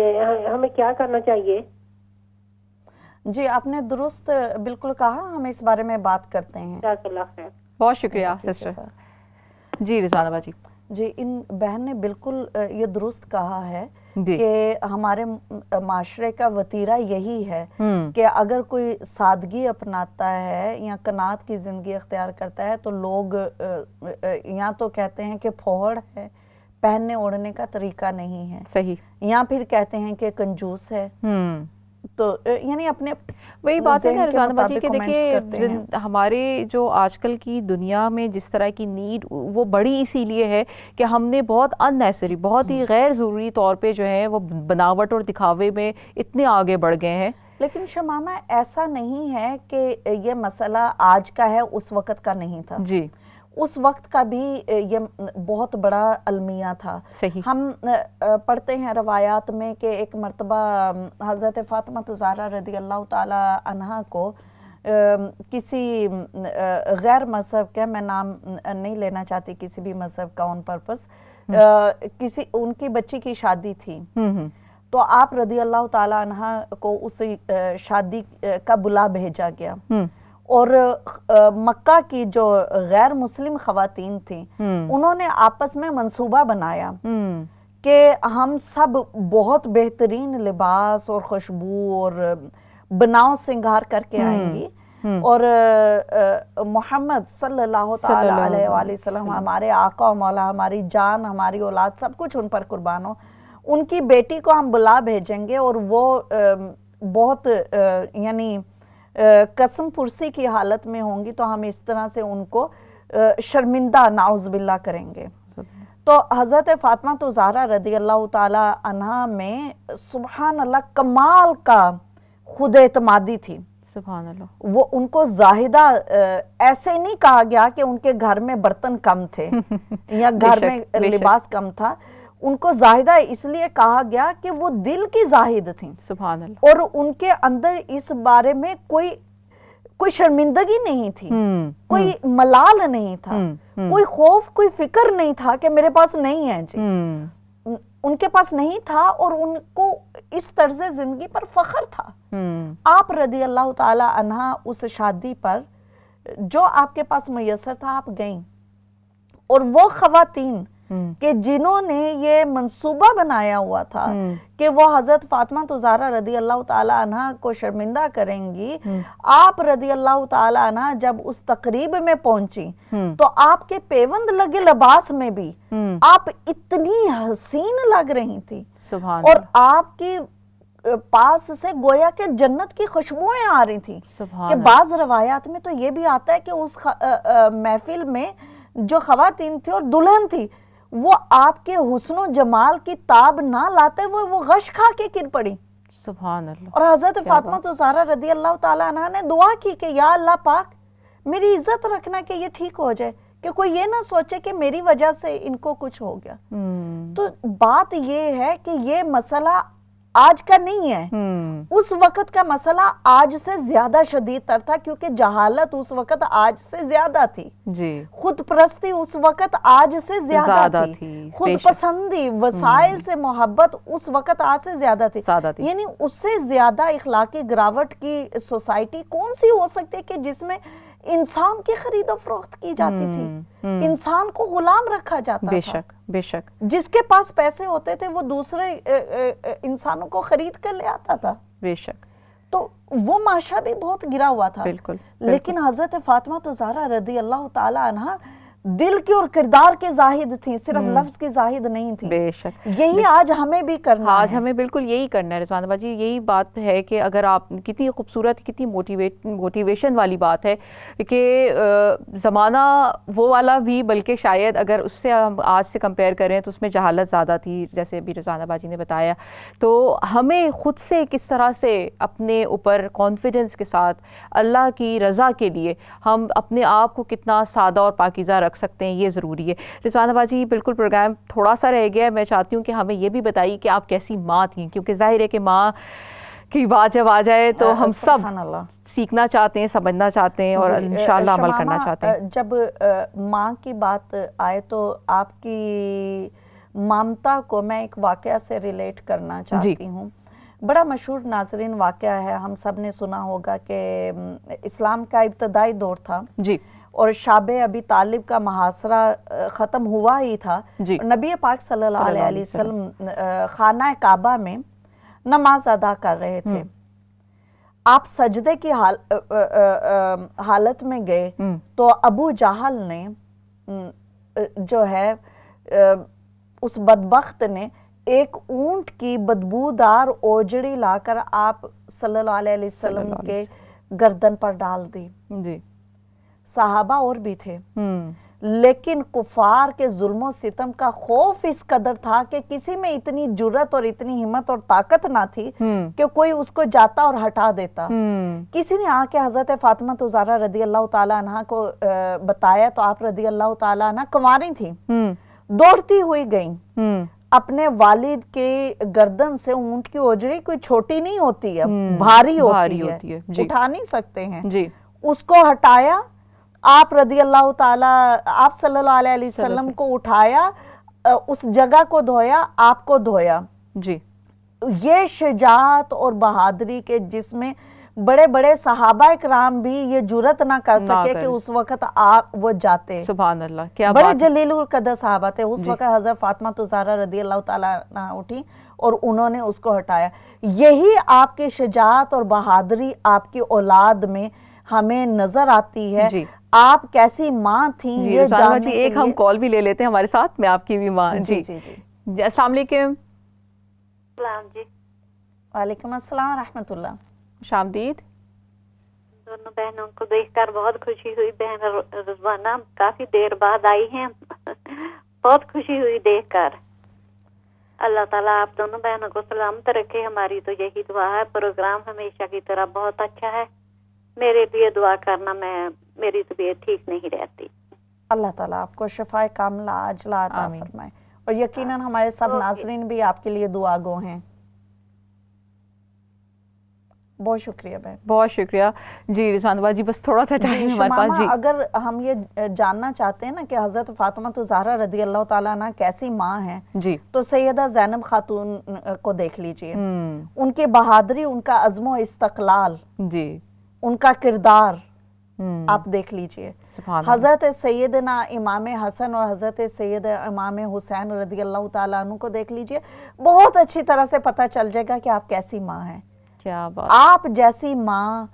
ہمیں کیا کرنا چاہیے؟ جی آپ نے درست بالکل کہا، ہم اس بارے میں بات کرتے ہیں. جزاک اللہ خیر. بہت شکریہ سسٹر. جی رضوانہ باجی. جی ان بہن نے بالکل یہ درست کہا ہے جی. کہ ہمارے معاشرے کا وتیرہ یہی ہے کہ اگر کوئی سادگی اپناتا ہے یا قناعت کی زندگی اختیار کرتا ہے تو لوگ یا تو کہتے ہیں کہ پھوڑ ہے، پہننے اوڑھنے کا طریقہ نہیں ہے، صحیح، یا پھر کہتے ہیں کہ کنجوس ہے. تو یعنی اپنے وہی بات ہے نا رضوانہ باجی کہ کرتے ہیں. دیکھیے ہمارے جو آج کل کی دنیا میں جس طرح کی نیڈ وہ بڑی اسی لیے ہے کہ ہم نے بہت ان نیسری، بہت ہی غیر ضروری طور پہ جو ہے وہ بناوٹ اور دکھاوے میں اتنے آگے بڑھ گئے ہیں. لیکن شمامہ ایسا نہیں ہے کہ یہ مسئلہ آج کا ہے، اس وقت کا نہیں تھا. جی اس وقت کا بھی یہ بہت بڑا المیہ تھا. صحیح. ہم پڑھتے ہیں روایات میں کہ ایک مرتبہ حضرت فاطمہ زہرا رضی اللہ تعالی عنہا کو کسی غیر مذہب کے، میں نام نہیں لینا چاہتی کسی بھی مذہب کا آن پرپس، ان کی بچی کی شادی تھی، تو آپ رضی اللہ تعالی عنہ کو اس شادی کا بلا بھیجا گیا، اور مکہ کی جو غیر مسلم خواتین تھیں انہوں نے آپس میں منصوبہ بنایا کہ ہم سب بہت بہترین لباس اور خوشبو اور بناؤ سنگار کر کے آئیں گی، اور محمد صلی اللہ تعالی علیہ وآلہ وسلم ہمارے آقا و مولا، ہماری جان، ہماری اولاد، سب کچھ ان پر قربان ہو، ان کی بیٹی کو ہم بلا بھیجیں گے، اور وہ بہت یعنی قسم پرسی کی حالت میں ہوں گی، تو ہم اس طرح سے ان کو شرمندہ نعوذ باللہ کریں گے. تو حضرت فاطمہ زہرا رضی اللہ تعالی عنہ میں سبحان اللہ کمال کا خود اعتمادی تھی. سبحان اللہ. وہ ان کو زاہدہ ایسے نہیں کہا گیا کہ ان کے گھر میں برتن کم تھے یا گھر میں لباس کم تھا، ان کو زاہدہ اس لیے کہا گیا کہ وہ دل کی زاہد تھیں. سبحان اللہ. اور ان کے اندر اس بارے میں کوئی شرمندگی نہیں تھی، کوئی ملال نہیں تھا، کوئی خوف، کوئی فکر نہیں تھا کہ میرے پاس نہیں ہے. جی ان کے پاس نہیں تھا، اور ان کو اس طرز زندگی پر فخر تھا. آپ رضی اللہ تعالی عنہ اس شادی پر جو آپ کے پاس میسر تھا آپ گئیں، اور وہ خواتین کہ جنہوں نے یہ منصوبہ بنایا ہوا تھا کہ وہ حضرت فاطمہ زہرا رضی اللہ تعالی عنہ کو شرمندہ کریں گی، آپ رضی اللہ تعالی عنہ جب اس تقریب میں پہنچی تو آپ کے پیوند لگے لباس میں بھی آپ اتنی حسین لگ رہی تھی، اور آپ کی پاس سے گویا کہ جنت کی خوشبوئیں آ رہی تھیں. کہ بعض روایات میں تو یہ بھی آتا ہے کہ اس محفل میں جو خواتین تھی اور دلہن تھی وہ آپ کے حسن و جمال کی تاب نہ لاتے وہ غش کھا کے گر پڑی. سبحان اللہ. اور حضرت فاطمہ زہرا رضی اللہ تعالی عنہ نے دعا کی کہ یا اللہ پاک میری عزت رکھنا کہ یہ ٹھیک ہو جائے، کہ کوئی یہ نہ سوچے کہ میری وجہ سے ان کو کچھ ہو گیا. تو بات یہ ہے کہ یہ مسئلہ آج کا نہیں ہے، اس وقت کا مسئلہ آج سے زیادہ شدید تر تھا، کیونکہ جہالت اس وقت آج سے زیادہ تھی، خود پرستی اس وقت آج سے زیادہ تھی، خود پسندی، وسائل سے محبت اس وقت آج سے زیادہ تھی. یعنی اس سے زیادہ اخلاقی گراوٹ کی سوسائٹی کون سی ہو سکتی کہ جس میں انسان کی خرید و فروخت کی جاتی تھی، انسان کو غلام رکھا جاتا تھا. بے شک بے شک. جس کے پاس پیسے ہوتے تھے وہ دوسرے انسانوں کو خرید کر لے آتا تھا. بے شک. تو وہ معاشرہ بھی بہت گرا ہوا تھا. بالکل. لیکن حضرت فاطمہ زہرا رضی اللہ تعالی عنہ دل کی اور کردار کے زاہد تھیں، صرف لفظ کی زاہد نہیں تھیں. بے شک. یہی آج ہمیں بھی کرنا آج ہے. ہمیں بالکل یہی کرنا ہے رضوانہ باجی. یہی بات ہے کہ اگر آپ کتنی خوبصورت کتنی موٹیویشن والی بات ہے کہ زمانہ وہ والا بھی، بلکہ شاید اگر اس سے ہم آج سے کمپیئر کریں تو اس میں جہالت زیادہ تھی جیسے ابھی رضوانہ باجی نے بتایا. تو ہمیں خود سے کس طرح سے اپنے اوپر کانفیڈنس کے ساتھ اللہ کی رضا کے لیے ہم اپنے آپ کو کتنا سادہ اور پاکیزہ رکھ سکتے ہیں، یہ ضروری ہے. رضوانہ باجی بالکل پروگرام تھوڑا سا رہ گیا ہے. میں چاہتی ہوں کہ ہمیں یہ بھی بتائیے کہ آپ کیسی ماں تھیں، کیونکہ ظاہر ہے کہ ماں کی بات جب آ جائے تو ہم سب سبحان اللہ. سیکھنا چاہتے ہیں، سمجھنا چاہتے ہیں اور انشاءاللہ عمل کرنا چاہتے ہیں. جب ماں کی بات آئے تو آپ کی مامتا کو میں ایک واقعہ سے ریلیٹ کرنا چاہتی ہوں. بڑا مشہور ناظرین واقعہ ہے، ہم سب نے سنا ہوگا کہ اسلام کا ابتدائی دور تھا جی. اور شاب ابی طالب کا محاصرہ ختم ہوا ہی تھا. جی. نبی پاک صلی اللہ علیہ وسلم خانہ کعبہ میں نماز ادا کر رہے تھے. آپ سجدے کی حالت میں گئے تو ابو جہل نے جو ہے اس بدبخت نے ایک اونٹ کی بدبودار اوجڑی لا کر آپ صلی اللہ علیہ وسلم کے گردن پر ڈال دی. جی. صحابہ اور بھی تھے، لیکن کفار کے ظلم و ستم کا خوف اس قدر تھا کہ کسی میں اتنی جرت اور اتنی ہمت اور طاقت نہ تھی کہ کوئی اس کو جاتا اور ہٹا دیتا. کسی نے آ کے حضرت فاطمہ زہرا رضی اللہ تعالیٰ عنہ کو بتایا تو آپ رضی اللہ تعالیٰ عنہ کنواری تھیں، دوڑتی ہوئی گئیں. اپنے والد کے گردن سے اونٹ کی اوجڑی کوئی چھوٹی نہیں ہوتی ہے، بھاری ہوتی ہے، اٹھا نہیں سکتے ہیں. اس کو ہٹایا، آپ رضی اللہ تعالیٰ، آپ صلی اللہ علیہ وسلم کو اٹھایا، اس جگہ کو دھویا، آپ کو دھویا. جی. یہ شجاعت اور بہادری کے جس میں بڑے بڑے صحابہ اکرام بھی یہ جرت نہ کر سکے کہ اس وقت آپ وہ جاتے. سبحان اللہ، کیا بڑے جلیل القدر صحابہ تھے. اس وقت حضرت فاطمہ زہرا رضی اللہ تعالیٰ عنہ اٹھی اور انہوں نے اس کو ہٹایا. یہی آپ کی شجاعت اور بہادری آپ کی اولاد میں ہمیں نظر آتی ہے. آپ کیسی ماں تھیں یہ جاننے کے لیے. ایک ہم کال بھی لے لیتے ہیں ہمارے ساتھ میں، آپ کی بھی ماں. جی. السلام علیکم. جی. وعلیکم السلام ورحمۃ اللہ. خوش آمدید. دونوں بہنوں کو دیکھ کر بہت خوشی ہوئی. بہن رضوانہ کافی دیر بعد آئی ہیں، بہت خوشی ہوئی دیکھ کر. اللہ تعالیٰ آپ دونوں بہنوں کو سلامت رکھے. ہماری تو یہی دعا ہے. پروگرام ہمیشہ کی طرح بہت اچھا ہے. میرے لیے دعا کرنا، میری طبیعت ٹھیک نہیں رہتی. اللہ تعالیٰ آپ کو شفائے کاملہ عاجلہ عطا فرمائے، اور یقیناً ہمارے سب ناظرین بھی آپ کے لیے دعا گو ہیں. بہت شکریہ بہن. بہت شکریہ. جی رضوانہ باجی بس تھوڑا سا ٹائم ہمارے پاس. جی اگر ہم یہ جاننا چاہتے ہیں نا کہ حضرت فاطمہ زہرا رضی اللہ تعالیٰ عنہ کیسی ماں ہیں، جی، تو سیدہ زینب خاتون کو دیکھ لیجئے. ان کی بہادری، ان کا عزم و استقلال، جی، ان کا کردار آپ دیکھ لیجئے. حضرت سیدنا امام حسن اور حضرت سید امام حسین رضی اللہ تعالیٰ عنہ کو دیکھ لیجئے. بہت اچھی طرح سے پتہ چل جائے گا کہ آپ کیسی ماں ہیں. کیا بات. آپ جیسی ماں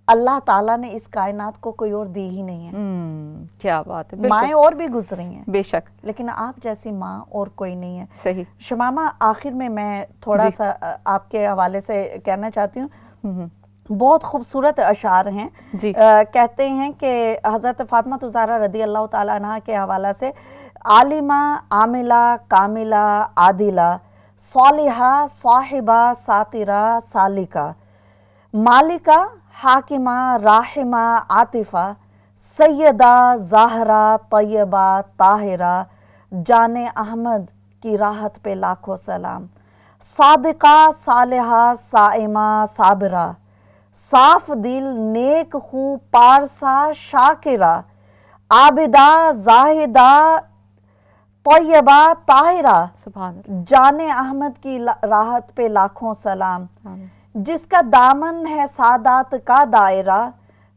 اللہ تعالیٰ نے اس کائنات کو کوئی اور دی ہی نہیں ہے. کیا بات ہے. مائیں اور بھی گزری ہیں بے شک، لیکن آپ جیسی ماں اور کوئی نہیں ہے. صحیح. شمامہ آخر میں تھوڑا سا آپ کے حوالے سے کہنا چاہتی ہوں. بہت خوبصورت اشعار ہیں. کہتے ہیں کہ حضرت فاطمہ زہرا رضی اللہ تعالیٰ عنہ کے حوالہ سے: عالمہ، عاملہ، کاملہ، عادلہ، صالحہ، صاحبہ، ساترہ، سالکہ، مالکہ، حاکمہ، راحمہ، عاطفہ، سیدہ، زہرہ، طیبہ، طاہرہ، جان احمد کی راحت پہ لاکھوں سلام، صادقہ، صالحہ، صائمہ، صابرہ، صاف دل، نیک خو، پارسا، شاکرہ، عابدہ، زاہدہ، طیبہ، طاہرہ، جان احمد کی راحت پہ لاکھوں سلام، جس کا دامن ہے سعادت کا دائرہ،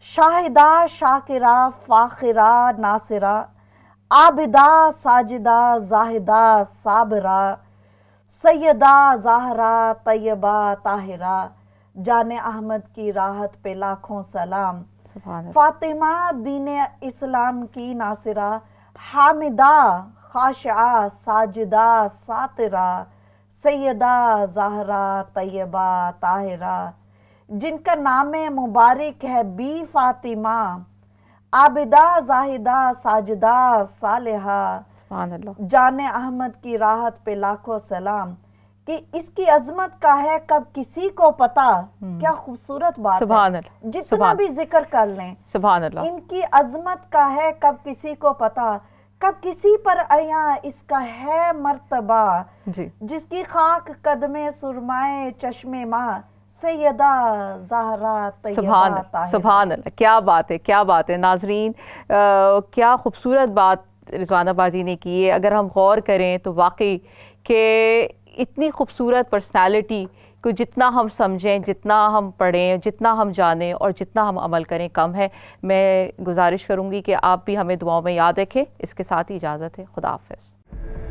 شاہدہ، شاکرہ، فاخرہ، ناصرہ، عابدہ، ساجدہ، زاہدہ، صابرہ، سیدہ، زہرہ، طیبہ، طاہرہ، جان احمد کی راحت پہ لاکھوں سلام. سبحان اللہ. فاطمہ دین اسلام کی ناصرہ، حامدہ خاشعہ ساجدہ ساترہ، سیدہ زہرا طیبہ طاہرہ، جن کا نام مبارک ہے بی فاطمہ، عابدہ زاہدہ ساجدہ صالحہ. سبحان اللہ. جان احمد کی راحت پہ لاکھوں سلام، کہ اس کی عظمت کا ہے کب کسی کو پتہ. کیا خوبصورت بات سبحان ہے. اللہ. جتنا بھی ذکر کر لیں سبحان اللہ. ان کی عظمت کا ہے کب کسی کو پتہ، کب کسی پر عیاں اس کا ہے مرتبہ. جی. جس کی خاک قدم سرمائے چشم ماں، سیدہ زہرا طیبہ سبحان اللہ. طاہرہ. سبحان اللہ. کیا بات ہے، کیا بات ہے. ناظرین کیا خوبصورت بات رضوانہ باجی نے کی ہے. اگر ہم غور کریں تو واقعی کہ اتنی خوبصورت پرسنالٹی کو جتنا ہم سمجھیں، جتنا ہم پڑھیں، جتنا ہم جانیں اور جتنا ہم عمل کریں کم ہے. میں گزارش کروں گی کہ آپ بھی ہمیں دعاؤں میں یاد رکھیں. اس کے ساتھ ہی اجازت ہے. خدا حافظ.